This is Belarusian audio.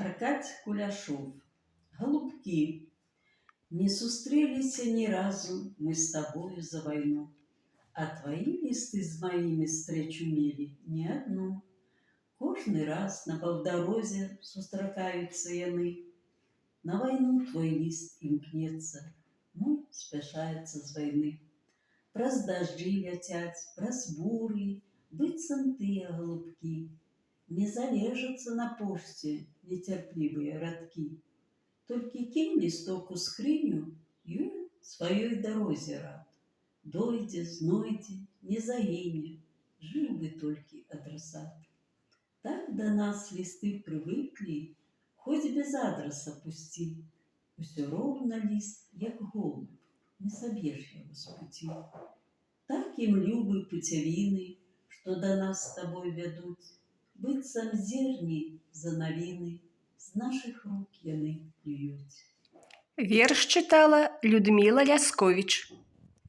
Аркадь Куляшов. Голубки, не сустреліся ні разу мы с тобою за войну, а твои листы з моими встречу мели не одну. Кожный раз на паўдарозе сустракаюцца яны. На войну твой лист імкнецца, мой спяшаецца з войны. Праз дажджы ляцяць, праз буры, быццам тыя голубкі. Не залежацца на пошце нецярплівыя радкі. Толькі кінь лісток у скрыню, ён сваёй дарозе рад. Дойдзе, знойдзе, не загіне, жыў бы толькі адрасат. Так да нас лісты прывыклі, хоць без адраса пусці. Усё роўна ліст, як голуб, не саб'еш яго з пуці. Так ім любы пуцявіны, што да нас з табой вядуць, быццам зерні за навіны, з нашых рук яны плююць. Верш чытала Людміла Лясковіч.